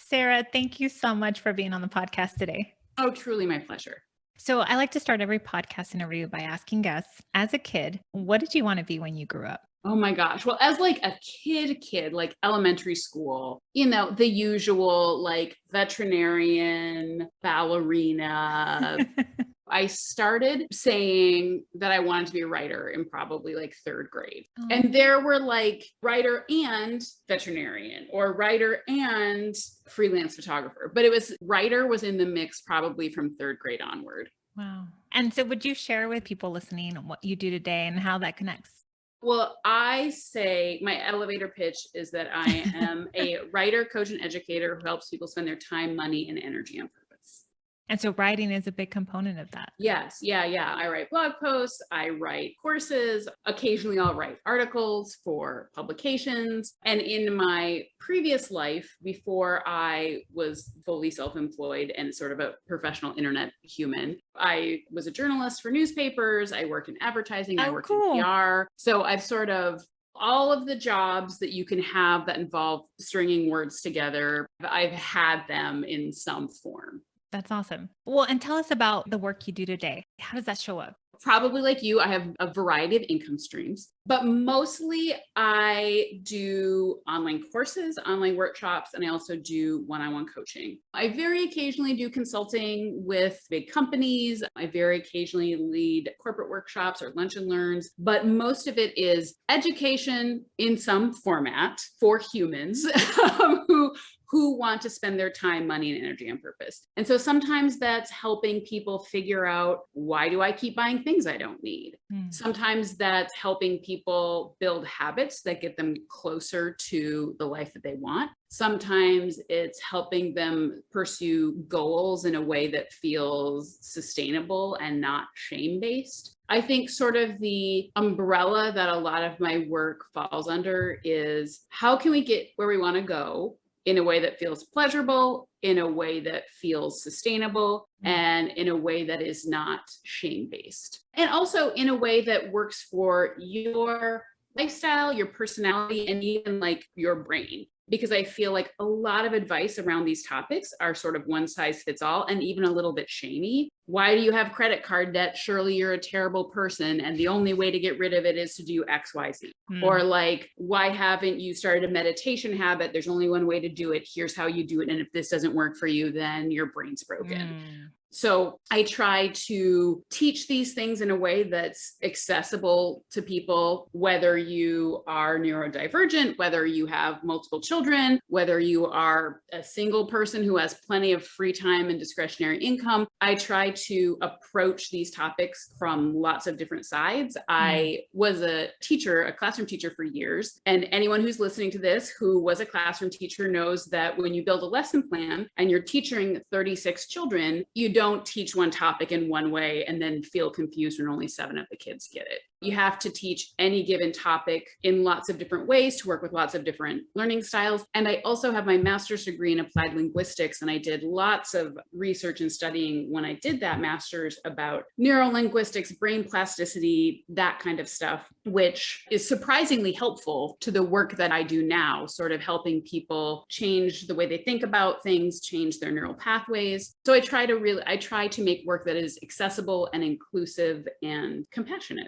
Sarah, thank you so much for being on the podcast today. Oh, truly my pleasure. So I like to start every podcast interview by asking guests, as a kid, what did you want to be when you grew up? Oh my gosh. Well, as like a kid, like elementary school, the usual like veterinarian, ballerina. I started saying that I wanted to be a writer in probably like third grade. And there were like writer and veterinarian or writer and freelance photographer. But it was writer was in the mix probably from third grade onward. Wow. And so would you share with people listening what you do today and how that connects? Well, I say my elevator pitch is that I am a writer, coach, and educator who helps people spend their time, money, and energy on purpose. And so writing is a big component of that. Yes. Yeah. I write blog posts. I write courses. Occasionally I'll write articles for publications. And in my previous life, before I was fully self-employed and sort of a professional internet human, I was a journalist for newspapers. I worked in advertising. I worked in PR. So I've sort of all of the jobs that you can have that involve stringing words together, I've had them in some form. That's awesome. Well, and tell us about the work you do today. How does that show up? Probably like you, I have a variety of income streams, but mostly I do online courses, online workshops, and I also do one-on-one coaching. I very occasionally do consulting with big companies. I very occasionally lead corporate workshops or lunch and learns, but most of it is education in some format for humans who want to spend their time, money, and energy on purpose. And so sometimes that's helping people figure out, why do I keep buying things I don't need? Sometimes that's helping people build habits that get them closer to the life that they want. Sometimes it's helping them pursue goals in a way that feels sustainable and not shame-based. I think sort of the umbrella that a lot of my work falls under is, how can we get where we want to go in a way that feels pleasurable, in a way that feels sustainable, and in a way that is not shame-based. And also in a way that works for your lifestyle, your personality, and even like your brain. Because I feel like a lot of advice around these topics are sort of one size fits all and even a little bit shamey. Why do you have credit card debt? Surely you're a terrible person. And the only way to get rid of it is to do X, Y, Z. Or like, why haven't you started a meditation habit? There's only one way to do it. Here's how you do it. And if this doesn't work for you, then your brain's broken. So I try to teach these things in a way that's accessible to people, whether you are neurodivergent, whether you have multiple children, whether you are a single person who has plenty of free time and discretionary income. I try to approach these topics from lots of different sides. I was a teacher, a classroom teacher for years. And anyone who's listening to this who was a classroom teacher knows that when you build a lesson plan and you're teaching 36 children, you don't teach one topic in one way and then feel confused when only 7 of the kids get it. You have to teach any given topic in lots of different ways to work with lots of different learning styles. And I also have my master's degree in applied linguistics. And I did lots of research and studying when I did that master's about neurolinguistics, brain plasticity, that kind of stuff, which is surprisingly helpful to the work that I do now, sort of helping people change the way they think about things, change their neural pathways. So I try to make work that is accessible and inclusive and compassionate.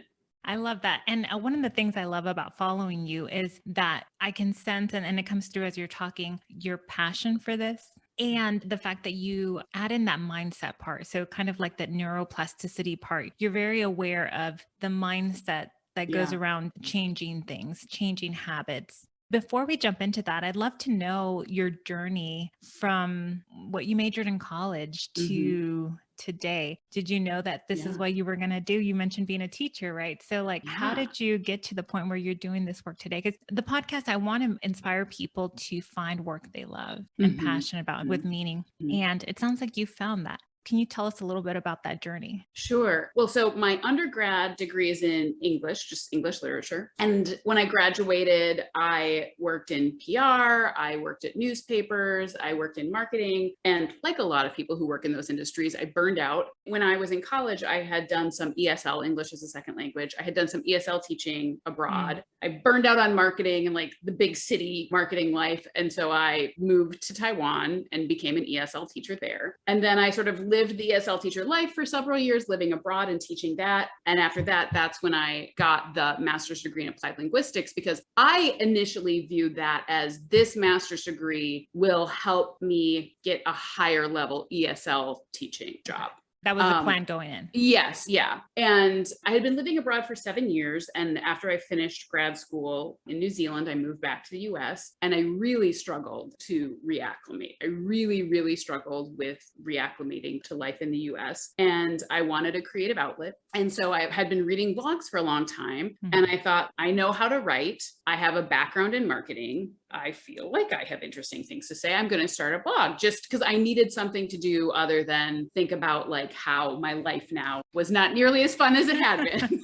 I love that. And one of the things I love about following you is that I can sense, and it comes through as you're talking, your passion for this and the fact that you add in that mindset part. So kind of like that neuroplasticity part, you're very aware of the mindset that goes around changing things, changing habits. Before we jump into that, I'd love to know your journey from what you majored in college to today. Did you know that this is what you were going to do? You mentioned being a teacher, right? So like, how did you get to the point where you're doing this work today? Because the podcast, I want to inspire people to find work they love and passionate about with meaning. And it sounds like you found that. Can you tell us a little bit about that journey? Sure. Well, so my undergrad degree is in English, just English literature. And when I graduated, I worked in PR, I worked at newspapers, I worked in marketing. And like a lot of people who work in those industries, I burned out. When I was in college, I had done some ESL, English as a second language. I had done some ESL teaching abroad. I burned out on marketing and like the big city marketing life. And so I moved to Taiwan and became an ESL teacher there. And then I sort of lived the ESL teacher life for several years, living abroad and teaching that. And after that, that's when I got the master's degree in applied linguistics, because I initially viewed that as this master's degree will help me get a higher level ESL teaching job. That was the plan going in. Yes. Yeah. And I had been living abroad for 7 years. And after I finished grad school in New Zealand, I moved back to the US and I really struggled to reacclimate. I really, really struggled with reacclimating to life in the US. And I wanted a creative outlet. And so I had been reading blogs for a long time. And I thought, I know how to write. I have a background in marketing. I feel like I have interesting things to say. I'm going to start a blog just because I needed something to do other than think about like how my life now was not nearly as fun as it had been.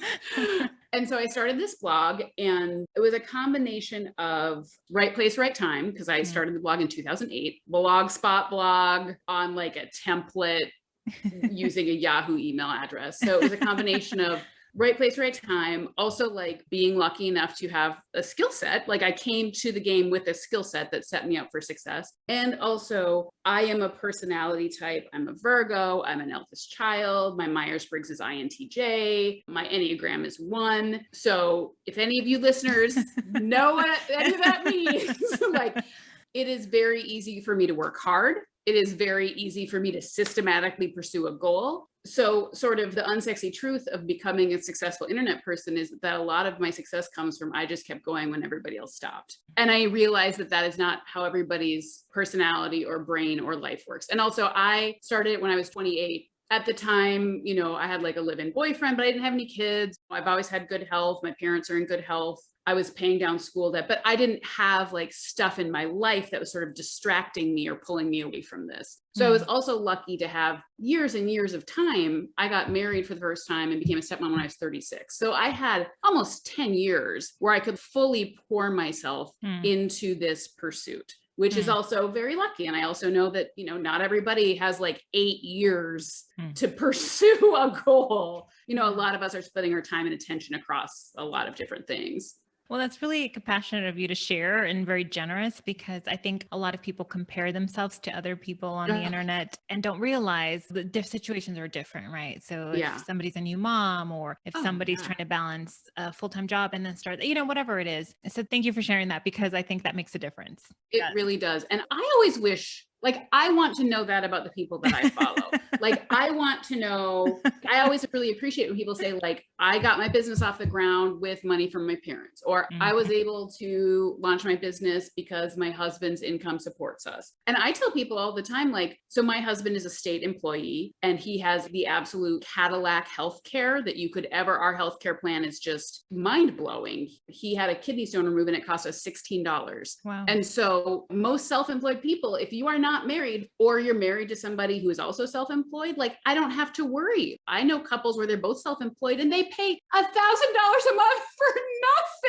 And so I started this blog, and it was a combination of right place, right time, because I started the blog in 2008, Blogspot blog on like a template using a Yahoo email address. So it was a combination of right place, right time. Also like being lucky enough to have a skill set. Like I came to the game with a skill set that set me up for success. And also I am a personality type. I'm a Virgo. I'm an eldest child. My Myers-Briggs is INTJ. My Enneagram is 1. So if any of you listeners know what any of that means, like it is very easy for me to work hard. It is very easy for me to systematically pursue a goal. So sort of the unsexy truth of becoming a successful internet person is that a lot of my success comes from I just kept going when everybody else stopped. And I realized that that is not how everybody's personality or brain or life works. And also I started when I was 28. At the time, you know, I had like a live-in boyfriend, but I didn't have any kids. I've always had good health. My parents are in good health. I was paying down school debt, but I didn't have like stuff in my life that was sort of distracting me or pulling me away from this. So I was also lucky to have years and years of time. I got married for the first time and became a stepmom when I was 36. So I had almost 10 years where I could fully pour myself into this pursuit, which is also very lucky. And I also know that, you know, not everybody has like 8 years to pursue a goal. You know, a lot of us are splitting our time and attention across a lot of different things. Well, that's really compassionate of you to share and very generous, because I think a lot of people compare themselves to other people on the internet and don't realize that their situations are different, right? So if somebody's a new mom, or if somebody's trying to balance a full-time job and then start, you know, whatever it is. So thank you for sharing that, because I think that makes a difference. It really does. And I always wish, like, I want to know that about the people that I follow. Like, I want to know, I always really appreciate when people say, like, I got my business off the ground with money from my parents, or I was able to launch my business because my husband's income supports us. And I tell people all the time, like, so my husband is a state employee and he has the absolute Cadillac healthcare that you could ever, our healthcare plan is just mind blowing. He had a kidney stone removed and it cost us $16. Wow. And so most self-employed people, if you are not married or you're married to somebody who is also self-employed, like I don't have to worry. I know couples where they're both self-employed and they pay $1,000 a month for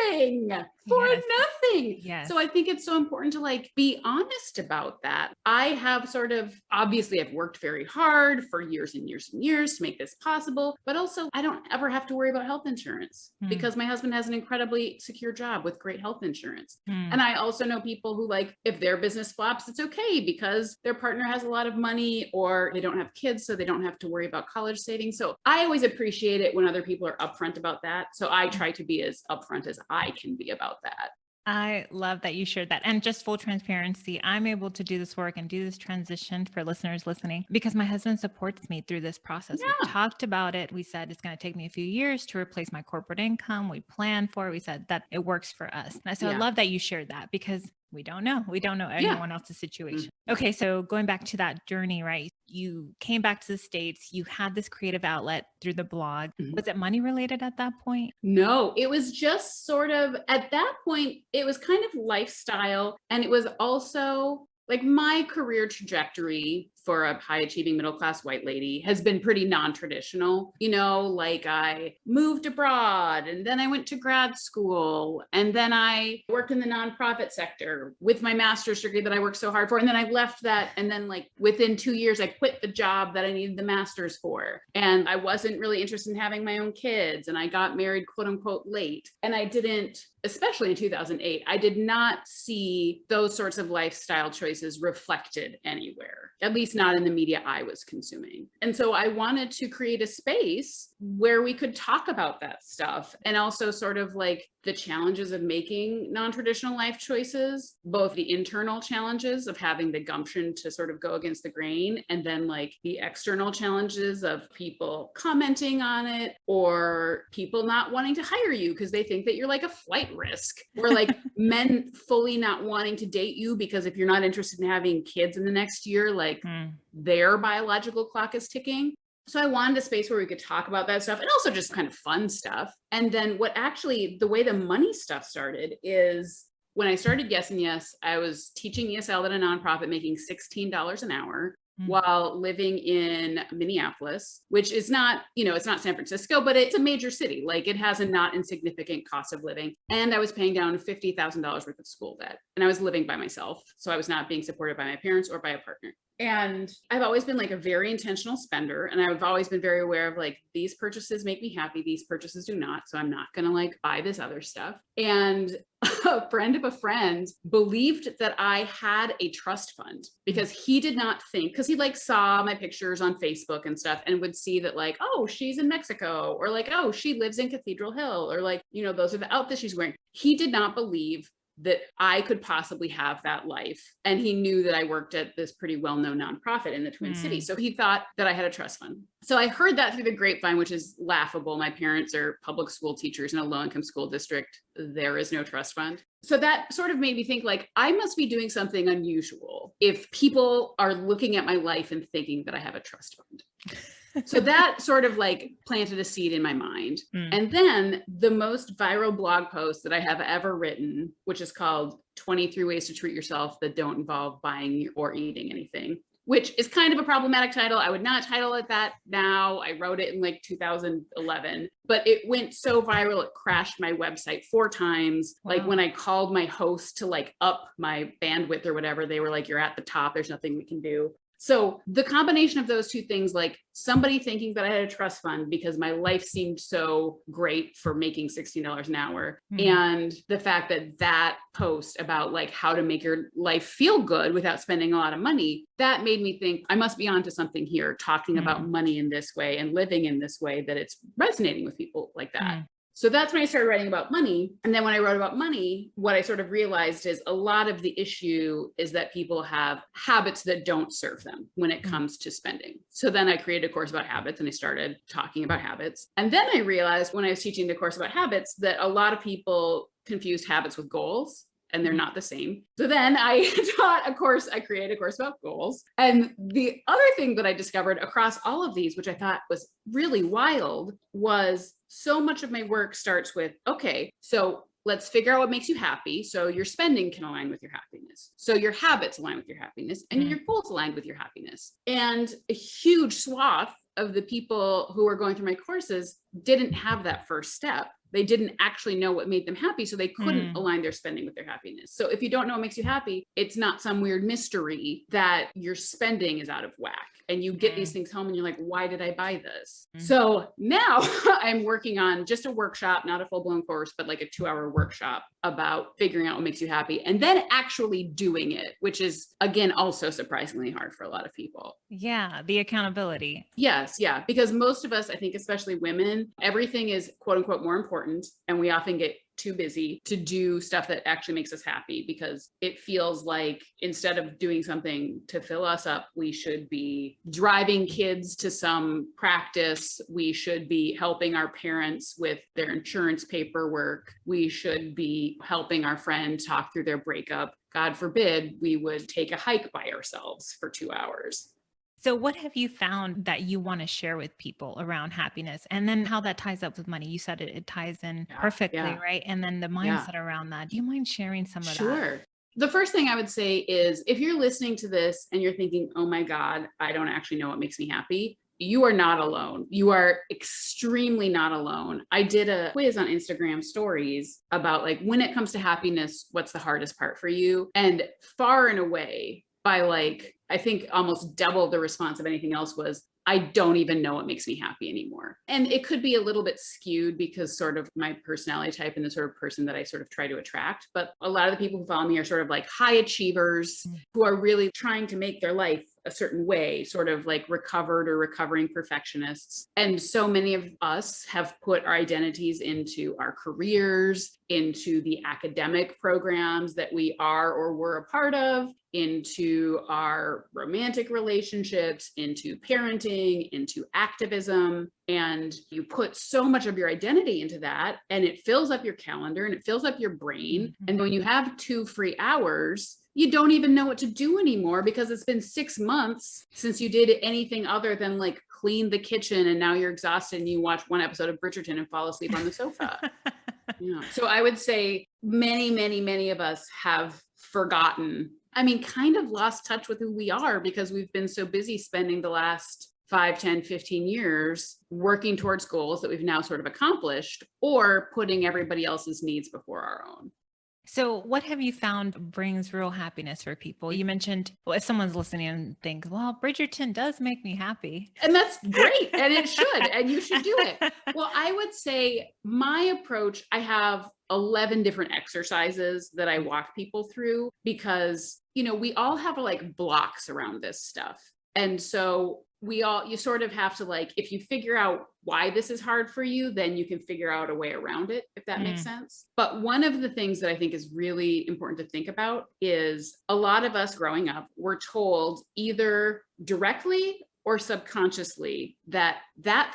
nothing. Yes. So I think it's so important to like be honest about that. I have sort of, obviously I've worked very hard for years and years and years to make this possible, but also I don't ever have to worry about health insurance because my husband has an incredibly secure job with great health insurance. And I also know people who, like, if their business flops, it's okay because their partner has a lot of money or they don't have kids, so they don't have to worry about college savings. So I always appreciate it when other people are upfront about that. So I try to be as upfront as I can be about that. I love that you shared that. And just full transparency, I'm able to do this work and do this transition for listeners listening because my husband supports me through this process. We talked about it. We said it's going to take me a few years to replace my corporate income. We planned for it. We said that it works for us. And so I love that you shared that because we don't know. We don't know anyone else's situation. Okay. So going back to that journey, right? You came back to the States, you had this creative outlet through the blog. Was it money related at that point? No, it was just sort of at that point, it was kind of lifestyle. And it was also Like my career trajectory for a high achieving middle class white lady has been pretty non-traditional. Like I moved abroad and then I went to grad school and then I worked in the nonprofit sector with my master's degree that I worked so hard for. And then I left that. And then like within 2 years, I quit the job that I needed the master's for. And I wasn't really interested in having my own kids. And I got married, quote unquote, late. And I didn't, especially in 2008, I did not see those sorts of lifestyle choices reflected anywhere, at least not in the media I was consuming. And so I wanted to create a space where we could talk about that stuff and also sort of like the challenges of making non-traditional life choices, both the internal challenges of having the gumption to sort of go against the grain, and then like the external challenges of people commenting on it or people not wanting to hire you because they think that you're like a flight risk, or like men fully not wanting to date you because if you're not interested in having kids in the next year, like their biological clock is ticking. So I wanted a space where we could talk about that stuff and also just kind of fun stuff. And then the way the money stuff started is when I started Yes and Yes, I was teaching ESL at a nonprofit, making $16 an hour while living in Minneapolis, which is not, it's not San Francisco, but it's a major city. Like it has a not insignificant cost of living. And I was paying down $50,000 worth of school debt and I was living by myself. So I was not being supported by my parents or by a partner. And I've always been like a very intentional spender. And I've always been very aware of like, these purchases make me happy. These purchases do not. So I'm not going to like buy this other stuff. And a friend of a friend believed that I had a trust fund because he did not think, because he like saw my pictures on Facebook and stuff and would see that like, oh, she's in Mexico, or like, oh, she lives in Cathedral Hill, or like, those are the outfits she's wearing. He did not believe that I could possibly have that life. And he knew that I worked at this pretty well-known nonprofit in the Twin Cities. So he thought that I had a trust fund. So I heard that through the grapevine, which is laughable. My parents are public school teachers in a low-income school district. There is no trust fund. So that sort of made me think like, I must be doing something unusual if people are looking at my life and thinking that I have a trust fund. So that sort of like planted a seed in my mind. And then the most viral blog post that I have ever written, which is called 23 Ways to Treat Yourself That Don't Involve Buying or Eating Anything, which is kind of a problematic title. I would not title it that now. I wrote it in like 2011, but it went so viral, it crashed my website 4 times. Wow. Like when I called my host to like up my bandwidth or whatever, they were like, you're at the top, there's nothing we can do. So the combination of those two things, like somebody thinking that I had a trust fund because my life seemed so great for making $16 an hour, and the fact that that post about like how to make your life feel good without spending a lot of money, that made me think I must be onto something here, talking about money in this way and living in this way, that it's resonating with people like that. So that's when I started writing about money. And then when I wrote about money, what I sort of realized is a lot of the issue is that people have habits that don't serve them when it comes to spending. So then I created a course about habits and I started talking about habits. And then I realized when I was teaching the course about habits that a lot of people confused habits with goals. And they're not the same. So then I created a course about goals. And the other thing that I discovered across all of these, which I thought was really wild, was so much of my work starts with, okay, so let's figure out what makes you happy. So your spending can align with your happiness. So your habits align with your happiness and your goals align with your happiness. And a huge swath of the people who are going through my courses didn't have that first step. They didn't actually know what made them happy, so they couldn't align their spending with their happiness. So if you don't know what makes you happy, it's not some weird mystery that your spending is out of whack. And you get these things home and you're like, why did I buy this? So now I'm working on just a workshop, not a full-blown course, but like a 2-hour workshop about figuring out what makes you happy and then actually doing it, which is, again, also surprisingly hard for a lot of people. Yeah, the accountability. Yes, yeah. Because most of us, I think, especially women, everything is quote unquote more important. And we often get too busy to do stuff that actually makes us happy because it feels like instead of doing something to fill us up, we should be driving kids to some practice. We should be helping our parents with their insurance paperwork. We should be helping our friend talk through their breakup. God forbid we would take a hike by ourselves for 2 hours. So what have you found that you want to share with people around happiness, and then how that ties up with money? You said it ties in perfectly, right? And then the mindset around that. Do you mind sharing some of that? Sure. The first thing I would say is if you're listening to this and you're thinking, oh my God, I don't actually know what makes me happy, you are not alone. You are extremely not alone. I did a quiz on Instagram stories about like when it comes to happiness, what's the hardest part for you? And far and away, by like, I think almost double the response of anything else was, I don't even know what makes me happy anymore. And it could be a little bit skewed because sort of my personality type and the sort of person that I sort of try to attract. But a lot of the people who follow me are sort of like high achievers who are really trying to make their life a certain way, sort of like recovered or recovering perfectionists. And so many of us have put our identities into our careers, into the academic programs that we are or were a part of, into our romantic relationships, into parenting, into activism. And you put so much of your identity into that, and it fills up your calendar and it fills up your brain. And when you have 2 free hours, you don't even know what to do anymore because it's been 6 months since you did anything other than like clean the kitchen. And now you're exhausted and you watch one episode of Bridgerton and fall asleep on the sofa. So I would say many of us have forgotten, I mean, kind of lost touch with who we are because we've been so busy spending the last 5, 10, 15 years working towards goals that we've now sort of accomplished or putting everybody else's needs before our own. So what have you found brings real happiness for people? You mentioned, well, if someone's listening and thinks, well, Bridgerton does make me happy. And that's great. And it should, and you should do it. Well, I would say my approach, I have 11 different exercises that I walk people through because, we all have like blocks around this stuff. And so you sort of have to like, if you figure out why this is hard for you, then you can figure out a way around it, if that makes sense. But one of the things that I think is really important to think about is a lot of us growing up were told either directly or subconsciously that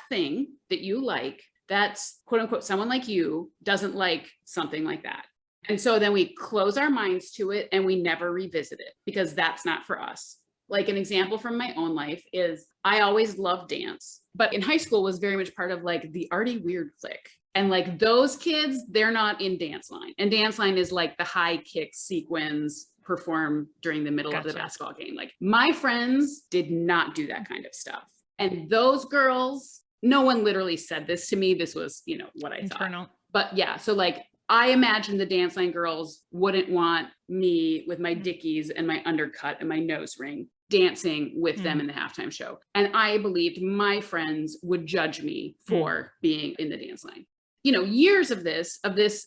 thing that you like, that's quote unquote, someone like you doesn't like something like that. And so then we close our minds to it and we never revisit it because that's not for us. Like an example from my own life is I always loved dance, but in high school was very much part of like the arty weird clique. And like those kids, they're not in dance line. And dance line is like the high kick sequins performed during the middle of the basketball game. Like my friends did not do that kind of stuff. And those girls, no one literally said this to me. This was, what I Internal. thought. But yeah, so like I imagine the dance line girls wouldn't want me with my Dickies and my undercut and my nose ring dancing with them in the halftime show. And I believed my friends would judge me for being in the dance line. Years of this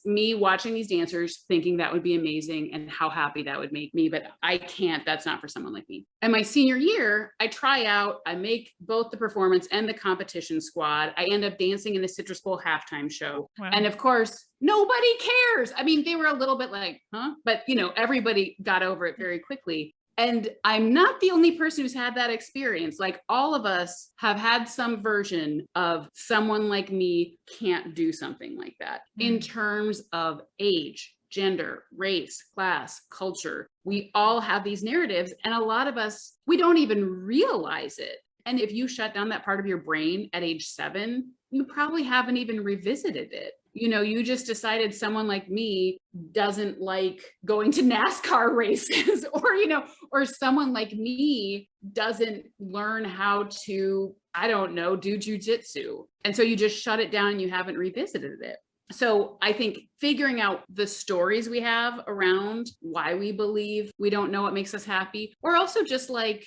me watching these dancers thinking that would be amazing and how happy that would make me, but I can't, that's not for someone like me. And my senior year, I try out, I make both the performance and the competition squad. I end up dancing in the Citrus Bowl halftime show. Wow. And of course, nobody cares. I mean, they were a little bit like, huh? But everybody got over it very quickly. And I'm not the only person who's had that experience. Like all of us have had some version of someone like me can't do something like that in terms of age, gender, race, class, culture. We all have these narratives and a lot of us, we don't even realize it. And if you shut down that part of your brain at age 7, you probably haven't even revisited it. You just decided someone like me doesn't like going to NASCAR races or someone like me doesn't learn how to, I don't know, do jujitsu. And so you just shut it down and you haven't revisited it. So I think figuring out the stories we have around why we believe we don't know what makes us happy, or also just like,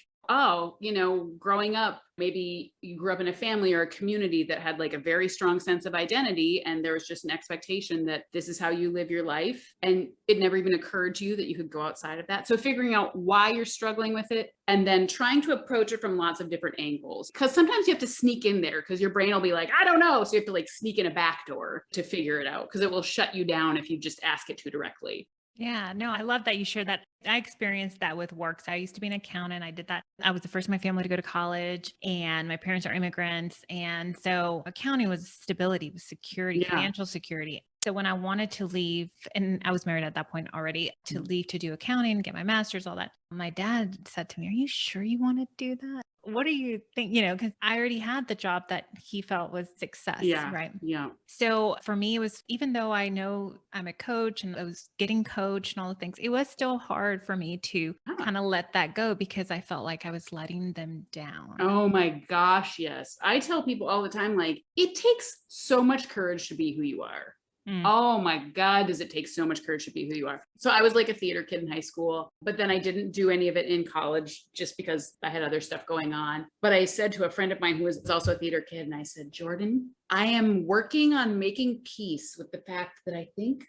growing up, maybe you grew up in a family or a community that had like a very strong sense of identity. And there was just an expectation that this is how you live your life. And it never even occurred to you that you could go outside of that. So figuring out why you're struggling with it and then trying to approach it from lots of different angles. Because sometimes you have to sneak in there because your brain will be like, I don't know. So you have to like sneak in a back door to figure it out because it will shut you down if you just ask it too directly. Yeah, no, I love that you shared that. I experienced that with work. So I used to be an accountant. I did that. I was the first in my family to go to college and my parents are immigrants. And so accounting was stability, was security, financial security. So when I wanted to leave, and I was married at that point already, to leave to do accounting, get my master's, all that, my dad said to me, are you sure you want to do that? what do you think? Because I already had the job that he felt was success, Yeah. right? Yeah. So for me, it was, even though I know I'm a coach and I was getting coached and all the things, it was still hard for me to Ah. kind of let that go because I felt like I was letting them down. Oh my gosh, yes. I tell people all the time, like, it takes so much courage to be who you are. Mm. Oh my God, does it take so much courage to be who you are? So I was like a theater kid in high school, but then I didn't do any of it in college just because I had other stuff going on. But I said to a friend of mine who was also a theater kid, and I said, Jordan, I am working on making peace with the fact that I think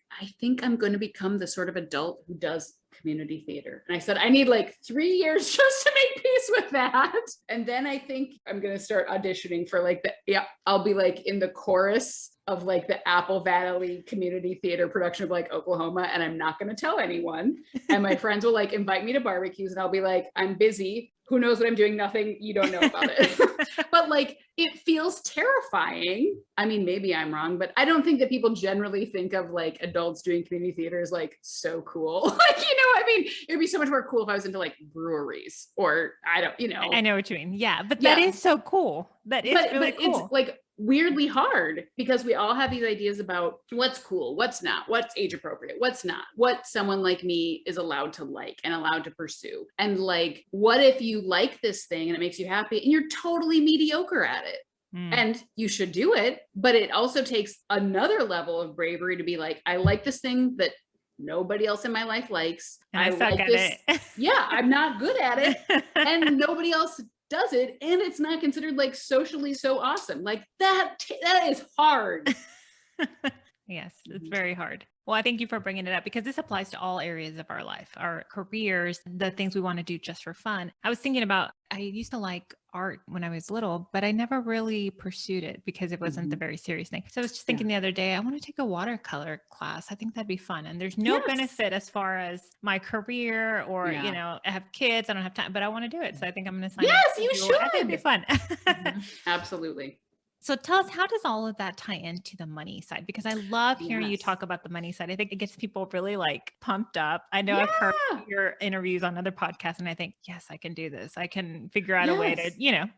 I'm going to become the sort of adult who does community theater. And I said, I need like 3 years just to make peace with that. And then I think I'm going to start auditioning for like I'll be like in the chorus of like the Apple Valley community theater production of like Oklahoma. And I'm not going to tell anyone. And my friends will like invite me to barbecues and I'll be like, I'm busy. Who knows what I'm doing? Nothing. You don't know about it. But like, it feels terrifying. I mean, maybe I'm wrong, but I don't think that people generally think of like adults doing community theater as like so cool. Like, I mean, it'd be so much more cool if I was into like breweries or I don't. I know what you mean. Yeah, but that Yeah. is so cool. That is really But it's cool. like weirdly hard because we all have these ideas about what's cool, what's not, what's age appropriate, what's not, what someone like me is allowed to like and allowed to pursue. And like, what if you like this thing and it makes you happy and you're totally mediocre at it? And you should do it, but it also takes another level of bravery to be like, I like this thing that nobody else in my life likes. And I suck like at this. it. Yeah, I'm not good at it. And nobody else does it. And it's not considered like socially so awesome. Like that is hard. Yes, it's very hard. Well, I thank you for bringing it up because this applies to all areas of our life, our careers, the things we want to do just for fun. I was thinking about, I used to like art when I was little, but I never really pursued it because it wasn't the very serious thing. So I was just thinking the other day, I want to take a watercolor class. I think that'd be fun. And there's no benefit as far as my career or, I have kids, I don't have time, but I want to do it. So I think I'm going to sign up. Yes, you should. I think it'd be fun. Absolutely. So tell us, how does all of that tie into the money side? Because I love hearing you talk about the money side. I think it gets people really like pumped up. I know I've heard your interviews on other podcasts and I think, yes, I can do this. I can figure out a way to,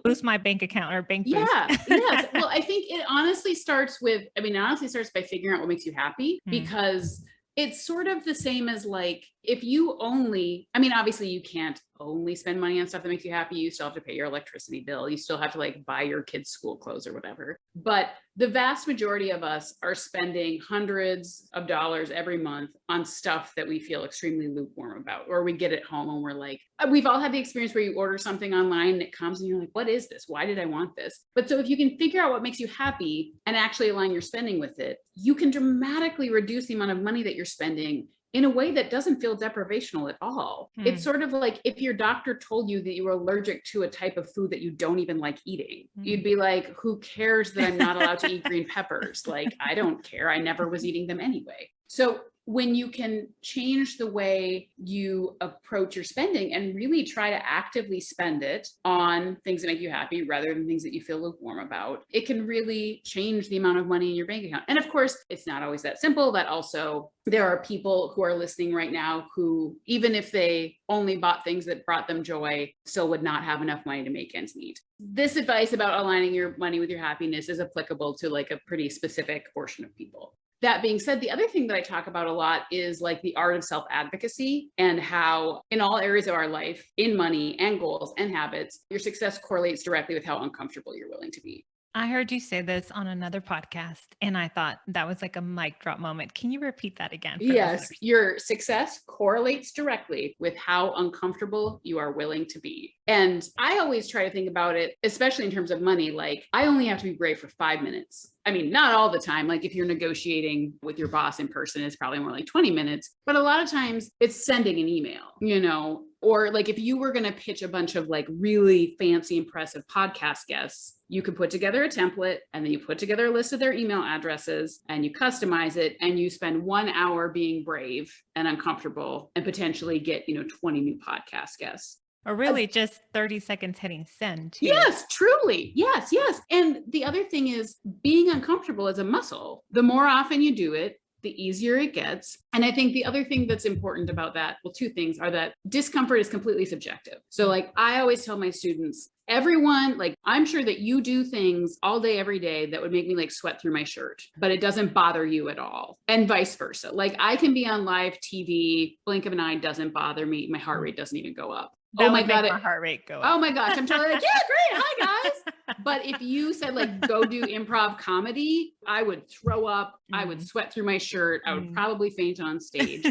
boost my bank account or bank boost. Yes. Well, I think it honestly starts by figuring out what makes you happy because it's sort of the same as like, if you obviously you can't only spend money on stuff that makes you happy. You still have to pay your electricity bill. You still have to like buy your kids' school clothes or whatever. But the vast majority of us are spending hundreds of dollars every month on stuff that we feel extremely lukewarm about, or we get it home and we're like, we've all had the experience where you order something online and it comes and you're like, what is this? Why did I want this? But so if you can figure out what makes you happy and actually align your spending with it, you can dramatically reduce the amount of money that you're spending in a way that doesn't feel deprivational at all. It's sort of like if your doctor told you that you were allergic to a type of food that you don't even like eating, you'd be like, who cares that I'm not allowed to eat green peppers? Like, I don't care. I never was eating them anyway. So when you can change the way you approach your spending and really try to actively spend it on things that make you happy rather than things that you feel lukewarm about, it can really change the amount of money in your bank account. And of course, it's not always that simple. That also, there are people who are listening right now who, even if they only bought things that brought them joy, still would not have enough money to make ends meet. This advice about aligning your money with your happiness is applicable to like a pretty specific portion of people. That being said, the other thing that I talk about a lot is like the art of self-advocacy and how in all areas of our life, in money and goals and habits, your success correlates directly with how uncomfortable you're willing to be. I heard you say this on another podcast and I thought that was like a mic drop moment. Can you repeat that again? Yes, your success correlates directly with how uncomfortable you are willing to be. And I always try to think about it, especially in terms of money, like I only have to be brave for 5 minutes. I mean, not all the time. Like if you're negotiating with your boss in person, it's probably more like 20 minutes. But a lot of times it's sending an email, or like if you were going to pitch a bunch of like really fancy, impressive podcast guests, you could put together a template and then you put together a list of their email addresses and you customize it and you spend 1 hour being brave and uncomfortable and potentially get, 20 new podcast guests. Or really just 30 seconds hitting send too. Yes, truly. Yes. And the other thing is being uncomfortable is a muscle. The more often you do it, the easier it gets. And I think the other thing that's important about that, well, two things are that discomfort is completely subjective. So like I always tell my students, everyone, like I'm sure that you do things all day, every day that would make me like sweat through my shirt, but it doesn't bother you at all. And vice versa. Like I can be on live TV, blink of an eye doesn't bother me. My heart rate doesn't even go up. That would make my heart rate go up. Oh my gosh. I'm totally like, yeah, great. Hi guys. But if you said like, go do improv comedy, I would throw up. I would sweat through my shirt. I would probably faint on stage.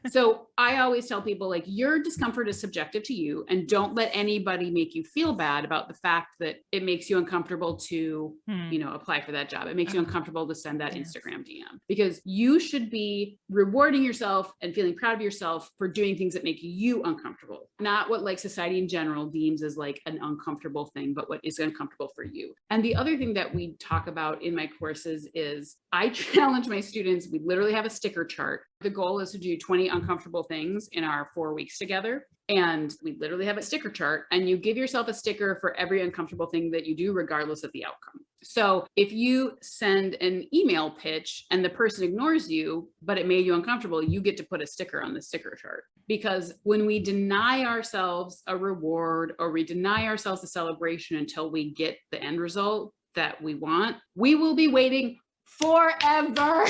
So I always tell people like your discomfort is subjective to you, and don't let anybody make you feel bad about the fact that it makes you uncomfortable to, you know, apply for that job. It makes you uncomfortable to send that Instagram DM, because you should be rewarding yourself and feeling proud of yourself for doing things that make you uncomfortable, not what like society in general deems as like an uncomfortable thing, but what is uncomfortable for you. And the other thing that we talk about in my courses is I challenge my students. We literally have a sticker chart. The goal is to do 20 uncomfortable things in our 4 weeks together. And we literally have a sticker chart, and you give yourself a sticker for every uncomfortable thing that you do, regardless of the outcome. So if you send an email pitch and the person ignores you, but it made you uncomfortable, you get to put a sticker on the sticker chart. Because when we deny ourselves a reward, or we deny ourselves a celebration until we get the end result that we want, we will be waiting forever.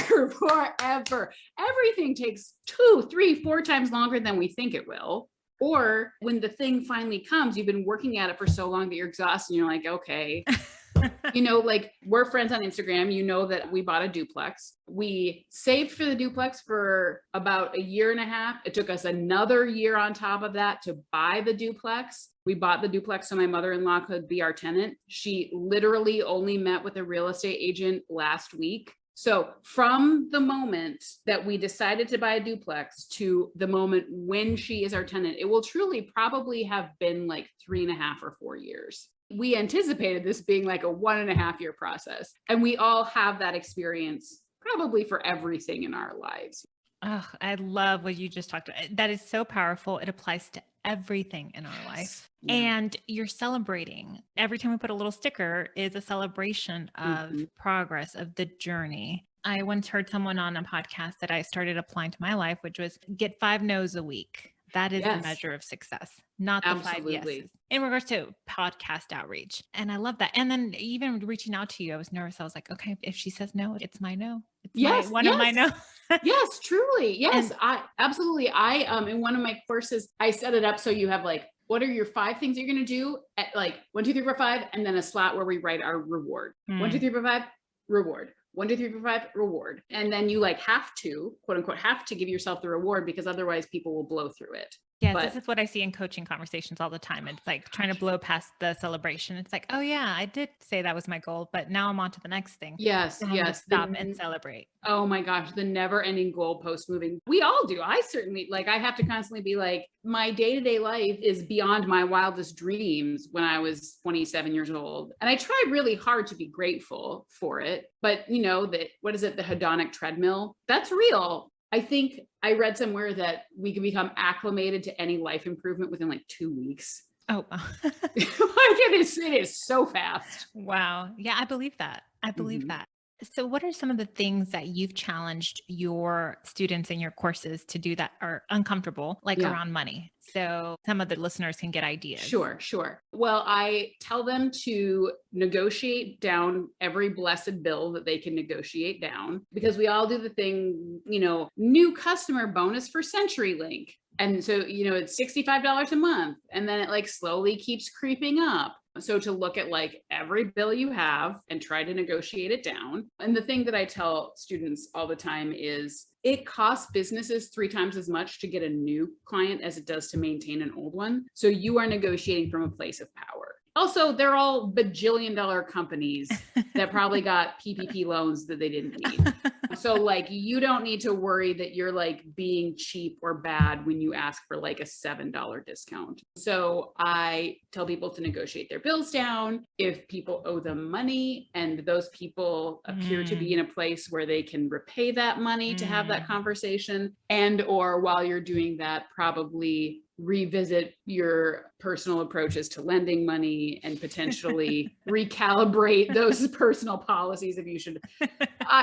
Everything takes 2, 3, 4 times longer than we think it will. Or when the thing finally comes, you've been working at it for so long that you're exhausted and you're like, okay, you know, like we're friends on Instagram, you know that we bought a duplex. We saved for the duplex for about 1.5 years. It took us another year on top of that to buy the duplex. We bought the duplex so my mother-in-law could be our tenant. She literally only met with a real estate agent last week. So from the moment that we decided to buy a duplex to the moment when she is our tenant, it will truly probably have been like 3.5 or 4 years. We anticipated this being like a 1.5 year process. And we all have that experience probably for everything in our lives. Oh, I love what you just talked about. That is so powerful. It applies to everything in our life. Yeah. And you're celebrating. Every time we put a little sticker is a celebration of progress, of the journey. I once heard someone on a podcast that I started applying to my life, which was get 5 no's a week. That is the measure of success, not the 5 yeses. In regards to podcast outreach. And I love that. And then even reaching out to you, I was nervous. I was like, okay, if she says no, it's my no. It's one of my no. Yes, truly. Yes, I absolutely. In one of my courses, I set it up so you have like, what are your 5 things you're going to do at like 1, 2, 3, 4, 5, and then a slot where we write our reward. 1, 2, 3, 4, 5, reward. 1, 2, 3, 4, 5, reward. And then you like have to, quote unquote, have to give yourself the reward, because otherwise people will blow through it. Yeah, this is what I see in coaching conversations all the time. It's like trying to blow past the celebration. It's like, oh yeah, I did say that was my goal, but now I'm on to the next thing. Yes. Stop and celebrate. Oh my gosh, the never ending goalpost moving. We all do. I certainly, like, I have to constantly be like, my day-to-day life is beyond my wildest dreams when I was 27 years old. And I try really hard to be grateful for it. But you know, that, what is it? The hedonic treadmill, that's real. I think I read somewhere that we can become acclimated to any life improvement within like 2 weeks. Oh, Like it is so fast. Wow. Yeah, I believe that. I believe that. So what are some of the things that you've challenged your students in your courses to do that are uncomfortable, like around money? So some of the listeners can get ideas. Sure. Well, I tell them to negotiate down every blessed bill that they can negotiate down, because we all do the thing, you know, new customer bonus for CenturyLink. And so, you know, it's $65 a month, and then it like slowly keeps creeping up. So to look at like every bill you have and try to negotiate it down. And the thing that I tell students all the time is it costs businesses 3 times as much to get a new client as it does to maintain an old one. So you are negotiating from a place of power. Also, they're all bajillion-dollar companies that probably got PPP loans that they didn't need. So like, you don't need to worry that you're like being cheap or bad when you ask for like a $7 discount. So I tell people to negotiate their bills down. If people owe them money and those people appear to be in a place where they can repay that money to have that conversation, and or while you're doing that, probably revisit your personal approaches to lending money and potentially recalibrate those personal policies if you should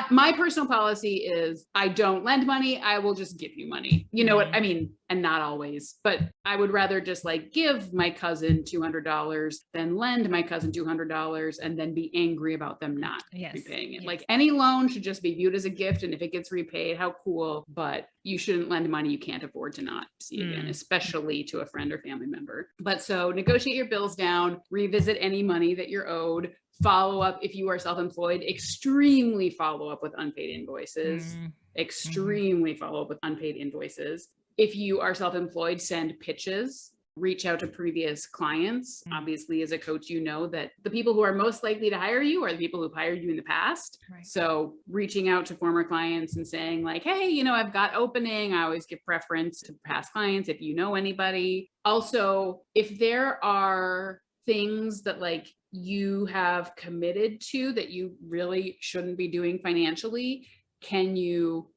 My personal policy is I don't lend money. I will just give you money. You know what I mean? And not always, but I would rather just like give my cousin $200 than lend my cousin $200 and then be angry about them not repaying it. Yes. Like any loan should just be viewed as a gift. And if it gets repaid, how cool, but you shouldn't lend money you can't afford to not see again, especially to a friend or family member. But so negotiate your bills down, revisit any money that you're owed, follow up if you are self-employed, extremely follow up with unpaid invoices, extremely follow up with unpaid invoices. If you are self-employed, send pitches, reach out to previous clients. Obviously, as a coach, you know that the people who are most likely to hire you are the people who've hired you in the past. Right. So reaching out to former clients and saying like, hey, you know, I've got opening. I always give preference to past clients if you know anybody. Also, if there are things that like you have committed to that you really shouldn't be doing financially, can you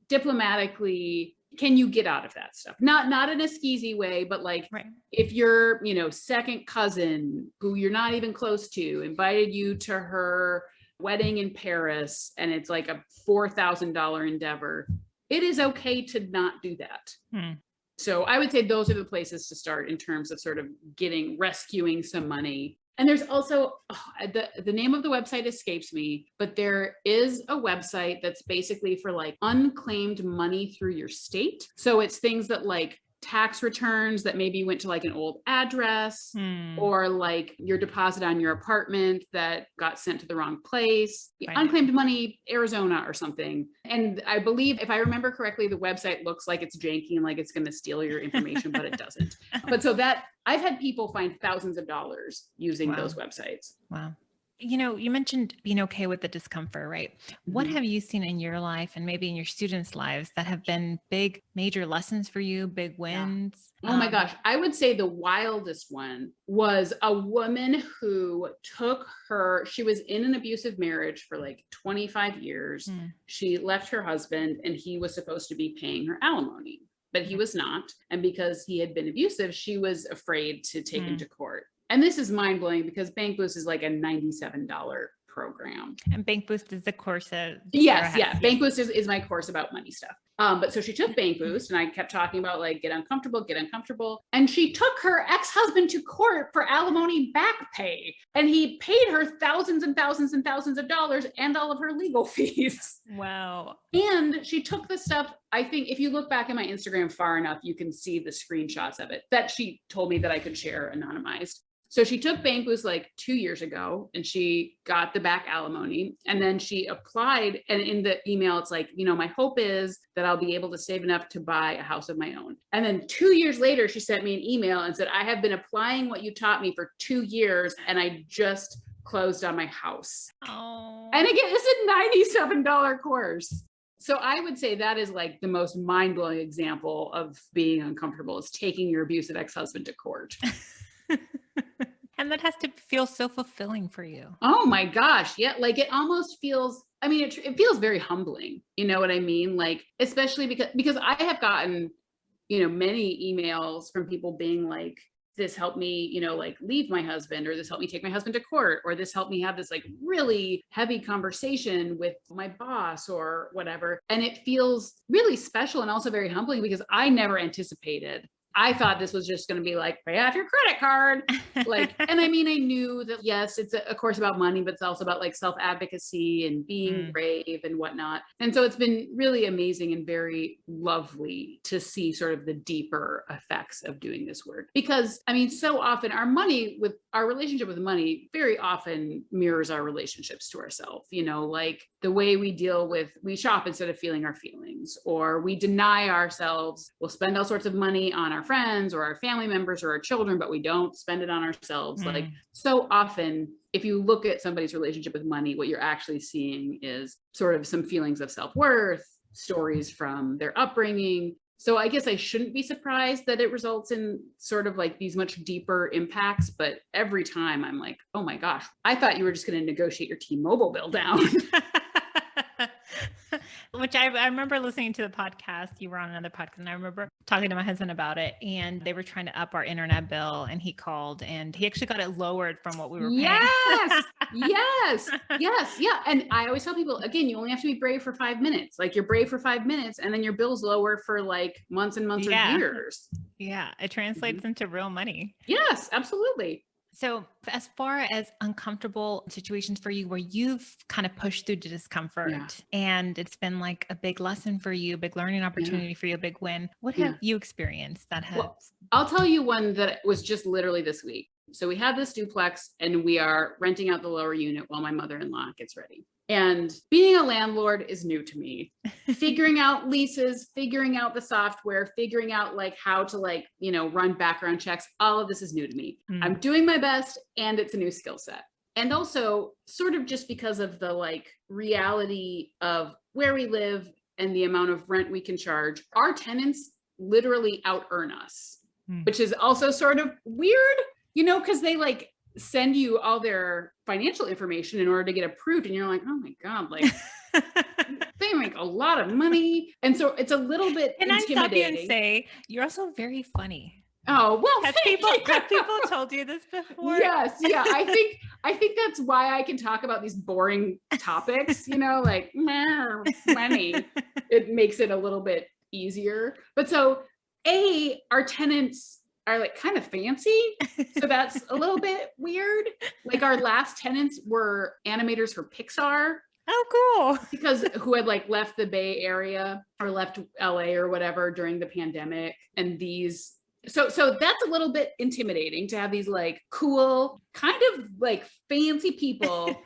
diplomatically, can you get out of that stuff? Not in a skeezy way, but like if your, you know, second cousin who you're not even close to invited you to her wedding in Paris and it's like a $4,000 endeavor, it is okay to not do that. So I would say those are the places to start in terms of sort of rescuing some money. And there's also, the name of the website escapes me, but there is a website that's basically for like unclaimed money through your state. So it's things that like tax returns that maybe went to like an old address or like your deposit on your apartment that got sent to the wrong place, unclaimed money, Arizona or something. And I believe if I remember correctly, the website looks like it's janky and like it's going to steal your information, but it doesn't. But so that I've had people find thousands of dollars using those websites. Wow. You know, you mentioned being okay with the discomfort, right? What have you seen in your life and maybe in your students' lives that have been big, major lessons for you, big wins? Oh my gosh. I would say the wildest one was a woman who she was in an abusive marriage for like 25 years. She left her husband and he was supposed to be paying her alimony, but he was not. And because he had been abusive, she was afraid to take him to court. And this is mind blowing because Bank Boost is like a $97 program. And Bank Boost is the course that Yes. Bank Boost is my course about money stuff. But so she took Bank Boost and I kept talking about like, get uncomfortable. And she took her ex-husband to court for alimony back pay. And he paid her thousands and thousands and thousands of dollars and all of her legal fees. Wow. And she took the stuff, I think if you look back at my Instagram far enough, you can see the screenshots of it that she told me that I could share anonymized. So she took Bank Boost like 2 years ago and she got the back alimony and then she applied. And in the email, it's like, you know, my hope is that I'll be able to save enough to buy a house of my own. And then 2 years later, she sent me an email and said, I have been applying what you taught me for 2 years and I just closed on my house. Oh. And again, it's a $97 course. So I would say that is like the most mind-blowing example of being uncomfortable is taking your abusive ex-husband to court. And that has to feel so fulfilling for you. Oh my gosh. Yeah. Like it almost feels, I mean, it feels very humbling. You know what I mean? Like, especially because I have gotten, you know, many emails from people being like, this helped me, you know, like leave my husband, or this helped me take my husband to court, or this helped me have this like really heavy conversation with my boss or whatever. And it feels really special and also very humbling because I never anticipated. I thought this was just going to be like, pay off your credit card. Like, and I mean, I knew that, yes, it's a course about money, but it's also about like self-advocacy and being brave and whatnot. And so it's been really amazing and very lovely to see sort of the deeper effects of doing this work. Because I mean, so often our relationship with money very often mirrors our relationships to ourselves, you know, like the way we shop instead of feeling our feelings, or we deny ourselves. We'll spend all sorts of money on our friends or our family members or our children, but we don't spend it on ourselves. Like so often, if you look at somebody's relationship with money, what you're actually seeing is sort of some feelings of self-worth, stories from their upbringing. So I guess I shouldn't be surprised that it results in sort of like these much deeper impacts. But every time I'm like, oh my gosh, I thought you were just going to negotiate your T-Mobile bill down. Which I remember listening to the podcast. You were on another podcast, and I remember talking to my husband about it. And they were trying to up our internet bill, and he called, and he actually got it lowered from what we were paying. Yes, yes, yes, yeah. And I always tell people, again, you only have to be brave for 5 minutes. Like you're brave for 5 minutes, and then your bill's lower for like months and months or Yeah. years. Yeah, it translates into real money. Yes, absolutely. So, as far as uncomfortable situations for you where you've kind of pushed through the discomfort Yeah. and it's been like a big lesson for you, a big learning opportunity for you, a big win, what have you experienced that has? Well, I'll tell you one that was just literally this week. So we have this duplex and we are renting out the lower unit while my mother-in-law gets ready. And being a landlord is new to me. Figuring out leases, figuring out the software, figuring out like how to like, you know, run background checks. All of this is new to me. I'm doing my best and it's a new skill set. And also sort of just because of the like reality of where we live and the amount of rent we can charge, our tenants literally out earn us, which is also sort of weird, you know, because they like send you all their financial information in order to get approved. And you're like, oh my God, like they make a lot of money. And so it's a little bit intimidating. I stop you and say, you're also very funny. Oh, well, have people told you this before? Yes. Yeah. I think that's why I can talk about these boring topics, you know, like money. It makes it a little bit easier. But so our tenants are like kind of fancy. So that's a little bit weird. Like our last tenants were animators for Pixar. Oh, cool. Because who had like left the Bay Area or left LA or whatever during the pandemic. And so that's a little bit intimidating to have these like cool, kind of like fancy people,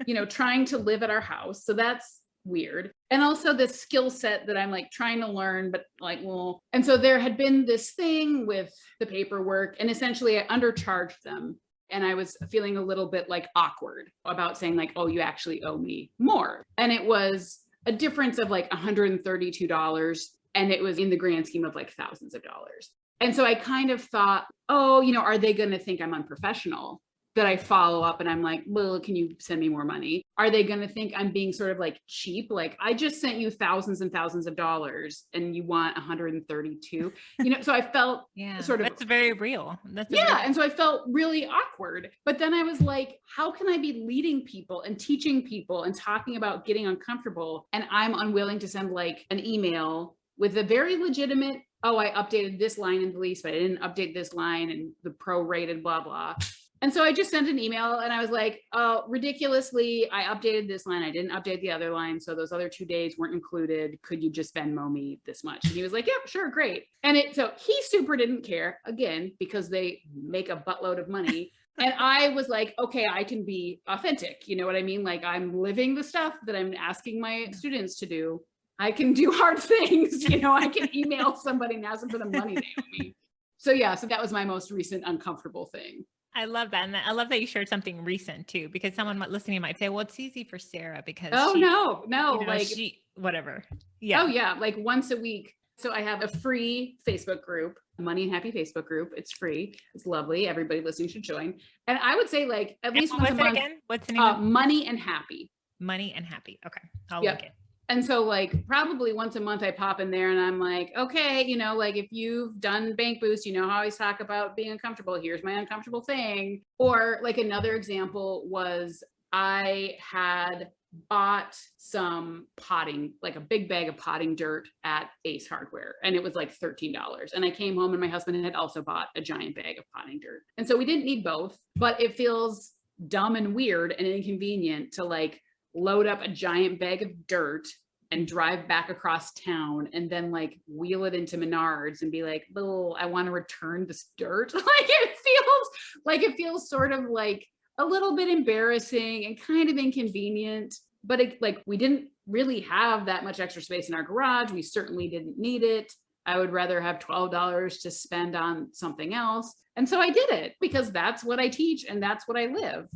you know, trying to live at our house. So that's weird. And also the skill set that I'm like trying to learn, but like, well, and so there had been this thing with the paperwork and essentially I undercharged them. And I was feeling a little bit like awkward about saying like, oh, you actually owe me more. And it was a difference of like $132. And it was in the grand scheme of like thousands of dollars. And so I kind of thought, oh, you know, are they going to think I'm unprofessional? That I follow up and I'm like, well, can you send me more money? Are they going to think I'm being sort of like cheap? Like I just sent you thousands and thousands of dollars and you want 132, you know? So I felt sort of, that's very real. And so I felt really awkward, but then I was like, how can I be leading people and teaching people and talking about getting uncomfortable? And I'm unwilling to send like an email with a very legitimate, oh, I updated this line in the lease, but I didn't update this line and the prorated blah, blah. And so I just sent an email and I was like, oh, ridiculously, I updated this line. I didn't update the other line. So those other 2 days weren't included. Could you just Venmo me this much? And he was like, yep, sure, great. And so he super didn't care, again, because they make a buttload of money. And I was like, okay, I can be authentic. You know what I mean? Like I'm living the stuff that I'm asking my students to do. I can do hard things. You know, I can email somebody and ask them for the money they owe me. So yeah, so that was my most recent uncomfortable thing. I love that. And I love that you shared something recent too, because someone listening might say, well, it's easy for Sarah because no, you know, like whatever. Yeah. Oh yeah. Like once a week. So I have a free Facebook group, Money and Happy Facebook group. It's free. It's lovely. Everybody listening should join. And I would say like at least once a month. What's the name? Money and Happy. Money and Happy. Okay. I'll link it. And so like probably once a month I pop in there and I'm like, okay, you know, like if you've done Bank Boost, you know how I always talk about being uncomfortable. Here's my uncomfortable thing. Or like another example was I had bought some potting, like a big bag of potting dirt at Ace Hardware. And it was like $13. And I came home and my husband had also bought a giant bag of potting dirt. And so we didn't need both, but it feels dumb and weird and inconvenient to like load up a giant bag of dirt and drive back across town and then like wheel it into Menards and be like, oh, I want to return this dirt. Like it feels sort of like a little bit embarrassing and kind of inconvenient, but like we didn't really have that much extra space in our garage. We certainly didn't need it. I would rather have $12 to spend on something else. And so I did it because that's what I teach and that's what I live.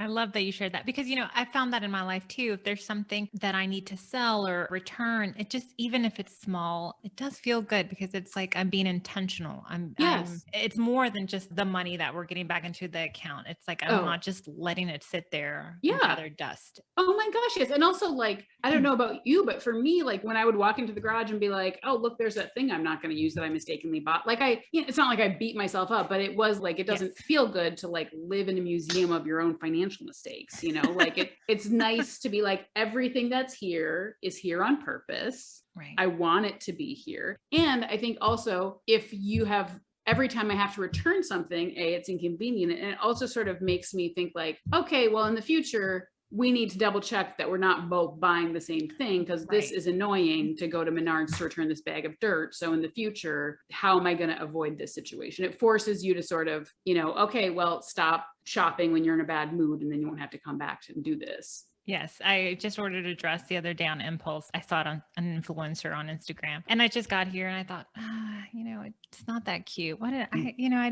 I love that you shared that because, I found that in my life too. If there's something that I need to sell or return, it just, even if it's small, it does feel good because it's like I'm being intentional. Yes. It's more than just the money that we're getting back into the account. It's like I'm Oh, not just letting it sit there and yeah. gather dust. Oh my gosh, yes. And also, like, I don't know about you, but for me, like when I would walk into the garage and be like, oh, look, there's that thing I'm not going to use that I mistakenly bought. Like it's not like I beat myself up, but it was like, it Yes. doesn't feel good to like live in a museum of your own financial mistakes, like it's nice to be like, everything that's here is here on purpose. Right. I want it to be here. And I think also if you have every time I have to return something, it's inconvenient. And it also sort of makes me think like, okay, well, in the future, we need to double check that we're not both buying the same thing because this Right. is annoying to go to Menards to return this bag of dirt. So in the future, how am I going to avoid this situation? It forces you to sort of, okay, well, stop shopping when you're in a bad mood and then you won't have to come back and do this. Yes, I just ordered a dress the other day on impulse. I saw it on an influencer on Instagram, and I just got here and I thought, it's not that cute. What did Mm. I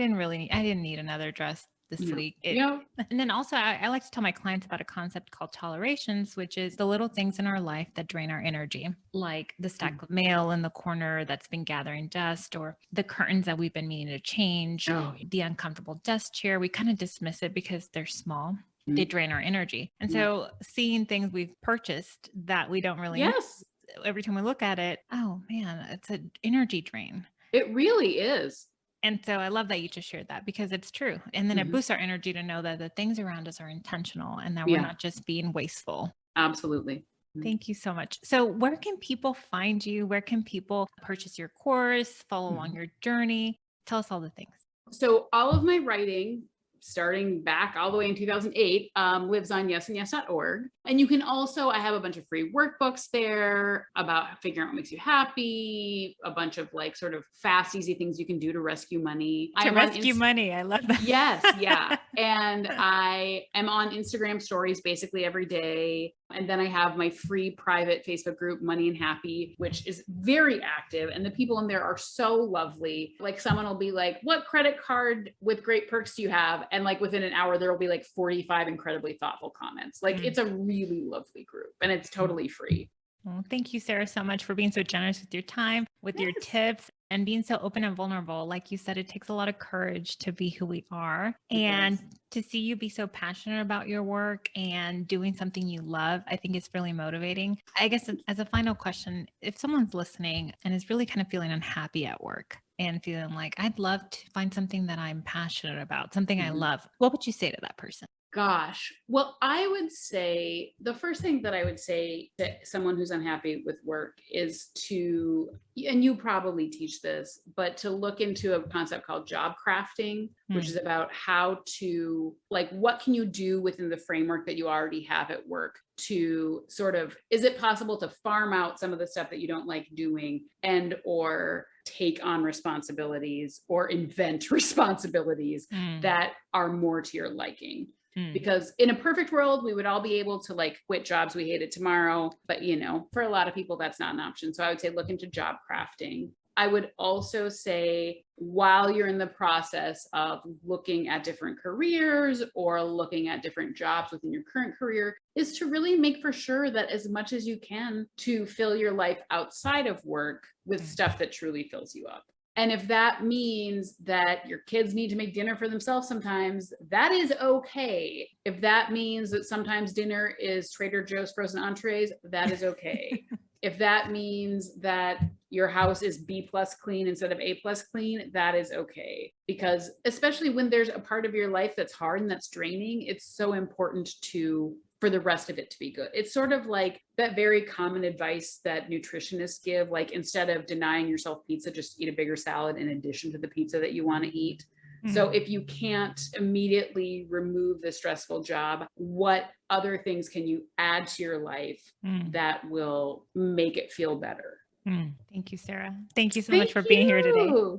didn't need another dress this Yeah. week. Yeah. And then also, I like to tell my clients about a concept called tolerations, which is the little things in our life that drain our energy, like the stack of mail in the corner that's been gathering dust, or the curtains that we've been meaning to change, Oh, the uncomfortable desk chair. We kind of dismiss it because they're small. They mm. drain our energy. And Yeah. so seeing things we've purchased that we don't really need, Yes, every time we look at it, oh man, it's an energy drain. it really is. And so I love that you just shared that because it's true. And then it Mhm. boosts our energy to know that the things around us are intentional and that we're Yeah, not just being wasteful. absolutely. Mm. Thank you so much. So, where can people find you? Where can people purchase your course, follow along Mhm. your journey? Tell us all the things. So all of my writing, starting back all the way in 2008, lives on yesandyes.org. And you can also, I have a bunch of free workbooks there about figuring out what makes you happy, a bunch of like sort of fast, easy things you can do to rescue money. To I'm on rescue money. I love that. Yes, yeah. And I am on Instagram stories basically every day. And then I have my free private Facebook group, Money and Happy, which is very active. And the people in there are so lovely. Like someone will be like, what credit card with great perks do you have? And like within an hour, there will be like 45 incredibly thoughtful comments. Like it's a really lovely group and it's totally free. Well, thank you, Sarah, so much for being so generous with your time, with your tips, and being so open and vulnerable. Like you said, it takes a lot of courage to be who we are. And to see you be so passionate about your work and doing something you love, I think it's really motivating. I guess as a final question, if someone's listening and is really kind of feeling unhappy at work and feeling like, I'd love to find something that I'm passionate about, something I Mhm. love, what would you say to that person? Gosh. Well, I would say the first thing that I would say to someone who's unhappy with work is to, and you probably teach this, but to look into a concept called job crafting, which is about how to, like, what can you do within the framework that you already have at work to sort of, is it possible to farm out some of the stuff that you don't like doing and or take on responsibilities or invent responsibilities that are more to your liking? Because in a perfect world, we would all be able to like quit jobs we hated tomorrow. But, for a lot of people, that's not an option. So I would say look into job crafting. I would also say while you're in the process of looking at different careers or looking at different jobs within your current career is to really make for sure that as much as you can to fill your life outside of work with stuff that truly fills you up. And if that means that your kids need to make dinner for themselves sometimes, that is okay. If that means that sometimes dinner is Trader Joe's frozen entrees, that is okay. If that means that your house is B plus clean instead of A plus clean, that is okay. Because especially when there's a part of your life that's hard and that's draining, it's so important for the rest of it to be good. It's sort of like that very common advice that nutritionists give, like instead of denying yourself pizza, just eat a bigger salad in addition to the pizza that you want to eat. So if you can't immediately remove the stressful job, what other things can you add to your life that will make it feel better? Thank you, Sarah. Thank you so much Thank for being here today. you.